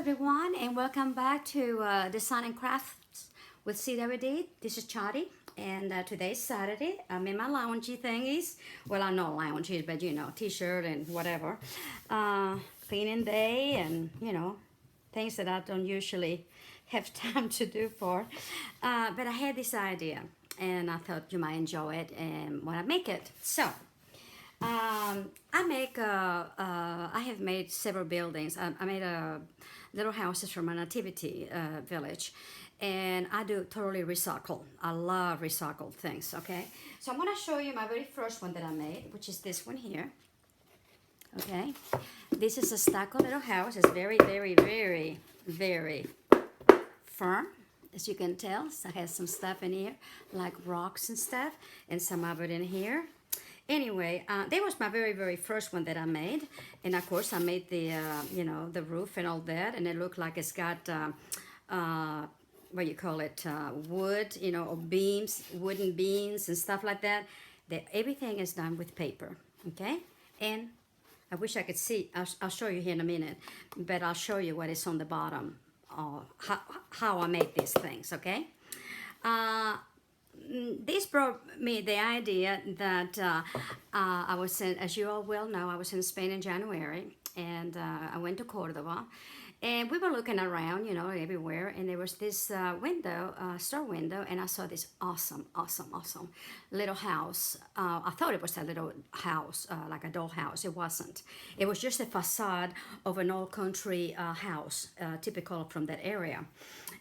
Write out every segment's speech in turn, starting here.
everyone, and welcome back to Design and Crafts with CWD. This is Chadi, and today's Saturday. I'm in my loungy thingies. Well, I'm not loungy, but t-shirt and whatever. Cleaning day and, things that I don't usually have time to do for. But I had this idea, and I thought you might enjoy it and want to make it. So, I have made several buildings. I made little houses from a nativity village, and I do totally recycle. I love recycled things. Okay, so I'm gonna show you my very first one that I made, which is this one here. Okay, this is a stucco little house. It's very, very, very, very firm, as you can tell. So it has some stuff in here, like rocks and stuff, and some of it in here. Anyway, that was my very, very first one that I made. And of course, I made the, the roof and all that. And it looked like it's got, what you call it, wood, or beams, wooden beams and stuff like that. Everything is done with paper, okay? And I wish I could see, I'll show you here in a minute, but I'll show you what is on the bottom, how I made these things, okay? This brought me the idea that I was in, as you all well know, I was in Spain in January, and I went to Cordoba, and we were looking around, everywhere, and there was this store window, and I saw this awesome little house. I thought it was a little house, like a doll house. It wasn't. It was just a facade of an old country house, typical from that area.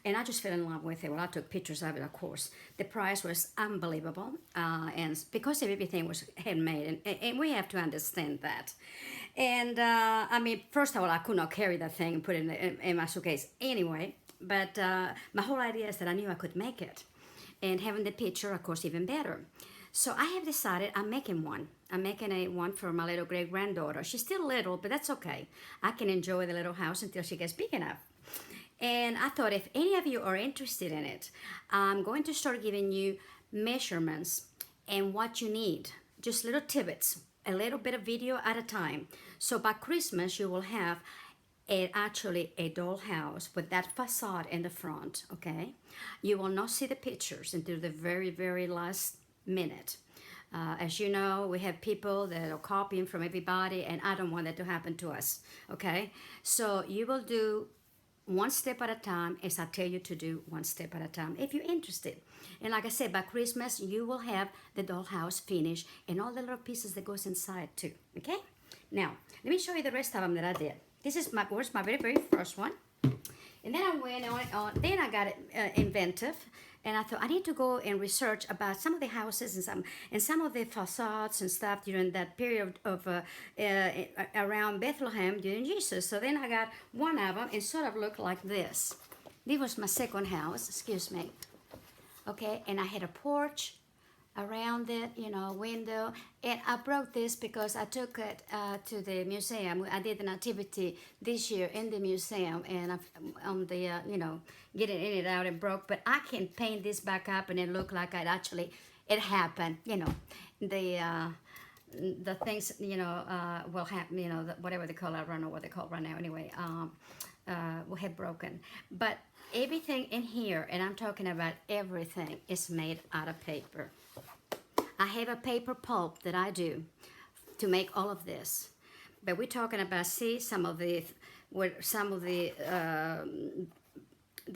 And I just fell in love with it. Well, I took pictures of it, of course. The price was unbelievable, and because everything was handmade, and we have to understand that. And first of all, I could not carry that thing and put it in my suitcase anyway. But my whole idea is that I knew I could make it, and having the picture, of course, even better. So I have decided I'm making one. I'm making one for my little great granddaughter. She's still little, but that's okay. I can enjoy the little house until she gets big enough. And I thought if any of you are interested in it, I'm going to start giving you measurements and what you need. Just little tidbits, a little bit of video at a time. So by Christmas, you will have actually a doll house with that facade in the front, okay? You will not see the pictures until the very, very last minute. As you know, we have people that are copying from everybody, and I don't want that to happen to us, okay? So you will do one step at a time, as I tell you to do, one step at a time, if you're interested. And like I said, by Christmas, you will have the dollhouse finished and all the little pieces that goes inside too, okay? Now, let me show you the rest of them that I did. This is my very, very first one. And then I went on, then I got inventive. And I thought I need to go and research about some of the houses and some of the facades and stuff during that period of around Bethlehem during Jesus. So then I got one of them. It sort of looked like this. This was my second house. Excuse me. Okay, and I had a porch around it, window. And I brought this because I took it to the museum. I did an activity this year in the museum, and on the, getting in and out and broke. But I can paint this back up, and it looked like it happened. The things, will happen. Whatever they call it, I don't know what they call it right now. Anyway, will have broken. But everything in here, and I'm talking about everything, is made out of paper. I have a paper pulp that I do to make all of this, but we're talking about, see, some of the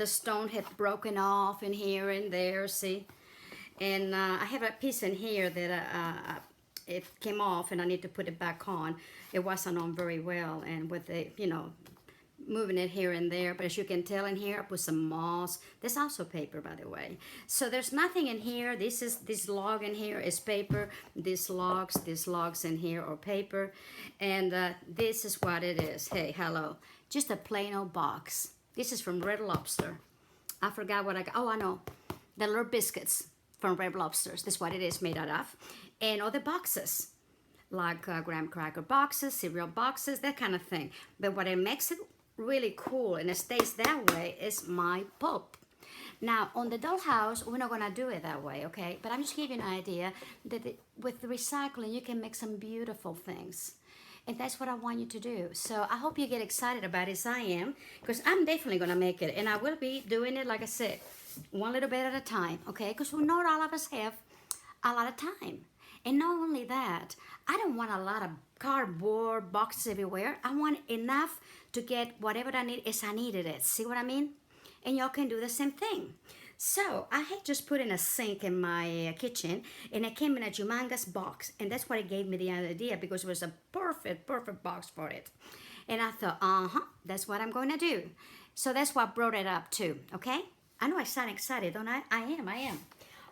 stone had broken off in here and there, see, and I have a piece in here that it came off and I need to put it back on. It wasn't on very well, and with the moving it here and there, but as you can tell in here, I put some moss. There's also paper, by the way. So there's nothing in here. This log in here is paper. These logs in here are paper, and this is what it is. Hey, hello, just a plain old box. This is from Red Lobster. I forgot what I got. Oh, I know, the little biscuits from Red Lobsters. That's what it is made out of, and other boxes like graham cracker boxes, cereal boxes, that kind of thing. But what it makes it really cool and it stays that way is my pulp. Now on the dollhouse, we're not gonna do it that way, okay? But I'm just giving you an idea that with the recycling, you can make some beautiful things. And that's what I want you to do. So I hope you get excited about it as I am, because I'm definitely going to make it. And I will be doing it, like I said, one little bit at a time, okay? Because not all of us have a lot of time. And not only that, I don't want a lot of cardboard boxes everywhere. I want enough to get whatever I need as I needed it. See what I mean? And y'all can do the same thing. So I had just put in a sink in my kitchen, and it came in a humongous box, and that's what it gave me the idea, because it was a perfect box for it. And I thought, that's what I'm going to do. So that's what brought it up too, okay? I know I sound excited, don't I? I am.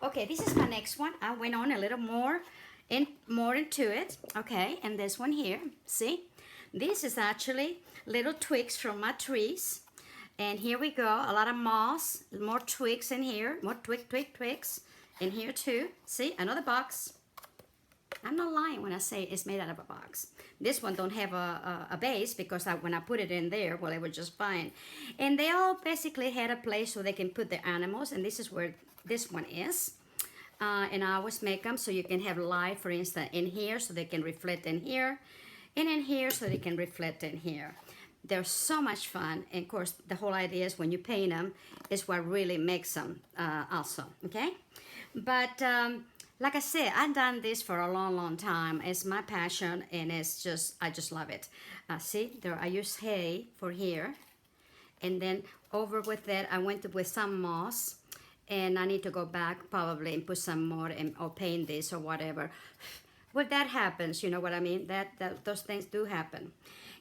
Okay, this is my next one. I went on a little more into it, okay? And this one here, see? This is actually little twigs from my trees. And here we go, a lot of moss, more twigs in here, more twigs in here too. See, another box. I'm not lying when I say it's made out of a box. This one don't have a base, because when I put it in there, well, it was just fine. And they all basically had a place so they can put the animals, and this is where this one is. And I always make them so you can have light, for instance, in here so they can reflect in here, and in here so they can reflect in here. They're so much fun, and of course the whole idea is when you paint them is what really makes them also, okay? But like I said, I've done this for a long time. It's my passion, and it's just, I just love it. See, there I use hay for here, and then over with that I went with some moss, and I need to go back probably and put some more or paint this or whatever. Well, that happens, you know what I mean? That those things do happen.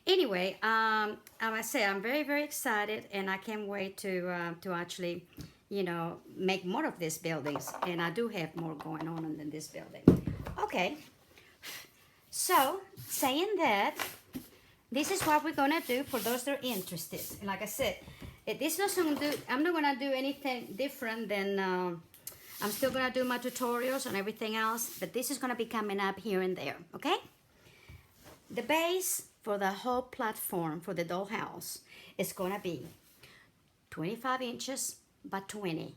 Anyway, I must say I'm very excited, and I can't wait to actually, you know, make more of these buildings. And I do have more going on in this building. Okay, so saying that, this is what we're gonna do for those that are interested. And like I said, this doesn't do. I'm not gonna do anything different than. I'm still gonna do my tutorials and everything else, but this is gonna be coming up here and there. Okay, the base for the whole platform for the dollhouse is gonna be 25 inches by 20.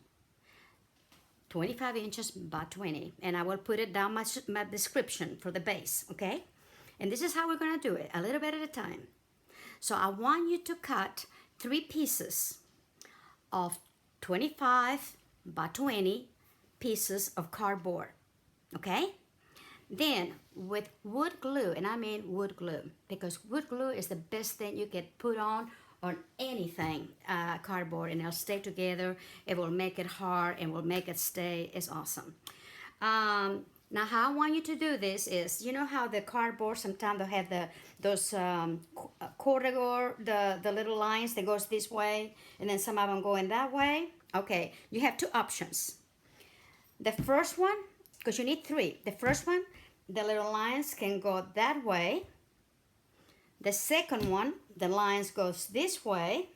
25 inches by 20. And I will put it down my description for the base, okay? And this is how we're gonna do it, a little bit at a time. So I want you to cut 3 pieces of 25 by 20 pieces of cardboard, okay? Then with wood glue, and I mean wood glue, because wood glue is the best thing you can put on anything, cardboard, and it'll stay together. It will make it hard and will make it stay. It's awesome. Now how I want you to do this is, you know how the cardboard sometimes they'll have those corridor, the little lines that goes this way, and then some of them going that way. Okay, you have 2 options. The first one, because you need 3. The first one, the little lines can go that way. The second one, the lines goes this way.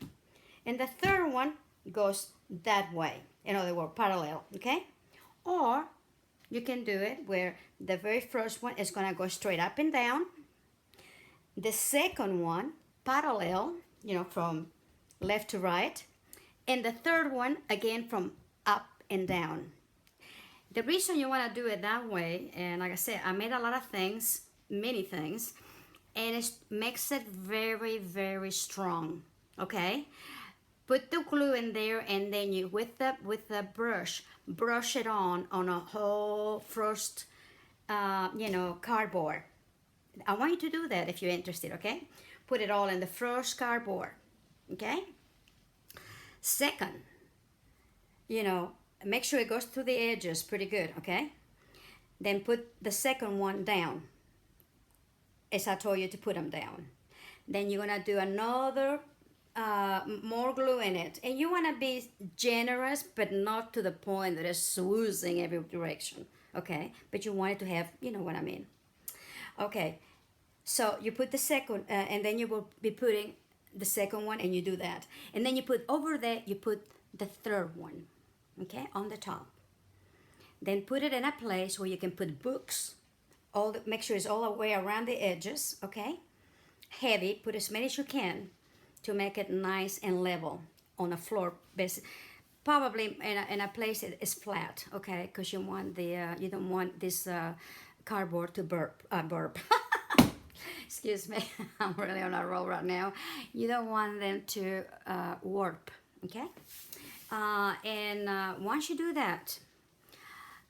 And the third one goes that way. In other words, parallel, okay? Or you can do it where the very first one is gonna go straight up and down. The second one, parallel, you know, from left to right. And the third one, again, from up and down. The reason you want to do it that way, and like I said, I made a lot of things, many things, and it makes it very strong, okay? Put the glue in there, and then you, with the brush it on a whole first, you know, cardboard. I want you to do that if you're interested, okay? Put it all in the first cardboard, okay? Second, you know, make sure it goes through the edges pretty good, okay? Then put the second one down, as I told you to put them down. Then you're gonna do another, more glue in it. And you wanna be generous, but not to the point that it's swoozing every direction, okay? But you want it to have, you know what I mean. Okay, so you put the second, and then you will be putting the second one, and you do that. And then you put over that, you put the third one, okay, on the top. Then put it in a place where you can put books. Make sure it's all the way around the edges, okay? Heavy, put as many as you can to make it nice and level on a floor. Probably in a place that is flat, okay? Because you want you don't want this cardboard to burp. Excuse me, I'm really on a roll right now. You don't want them to warp, okay? And once you do that,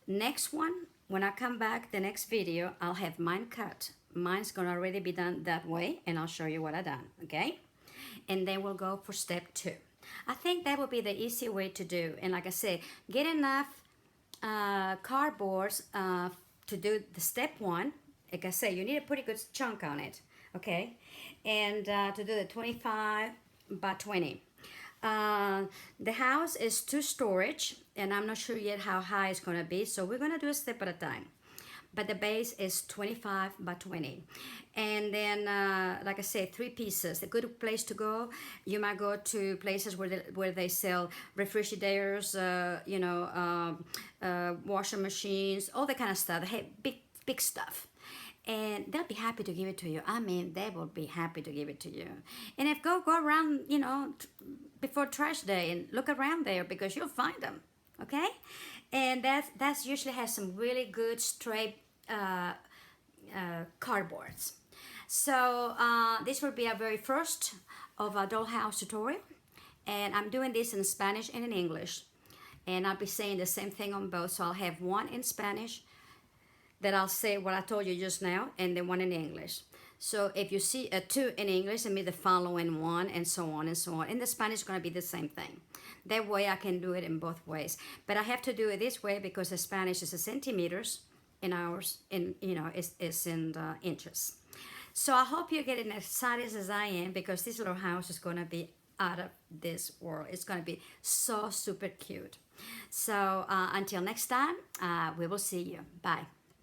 next one, when I come back, the next video, I'll have mine cut. Mine's gonna already be done that way, and I'll show you what I done, okay? And then we'll go for step 2. I think that would be the easy way to do. And like I said, get enough cardboards to do the step 1. Like I say, you need a pretty good chunk on it, okay? And to do the 25 by 20. The house is 2 storage, and I'm not sure yet how high it's gonna be, so we're gonna do a step at a time. But the base is 25 by 20. And then, like I said, 3 pieces. A good place to go, you might go to places where they sell refrigerators, washing machines, all that kind of stuff. They have big stuff. And they'll be happy to give it to you. I mean, they will be happy to give it to you. And if go around, before trash day and look around there, because you'll find them, okay? And that's usually has some really good straight cardboards. So this will be our very first of a dollhouse tutorial, and I'm doing this in Spanish and in English, and I'll be saying the same thing on both. So I'll have one in Spanish that I'll say what I told you just now, and then one in English. So if you see a 2 in English, and me the following one, and so on and so on. In the Spanish, it's going to be the same thing. That way I can do it in both ways. But I have to do it this way because the Spanish is in centimeters, and ours is in inches. So I hope you're getting as excited as I am, because this little house is going to be out of this world. It's going to be so super cute. So until next time, we will see you. Bye.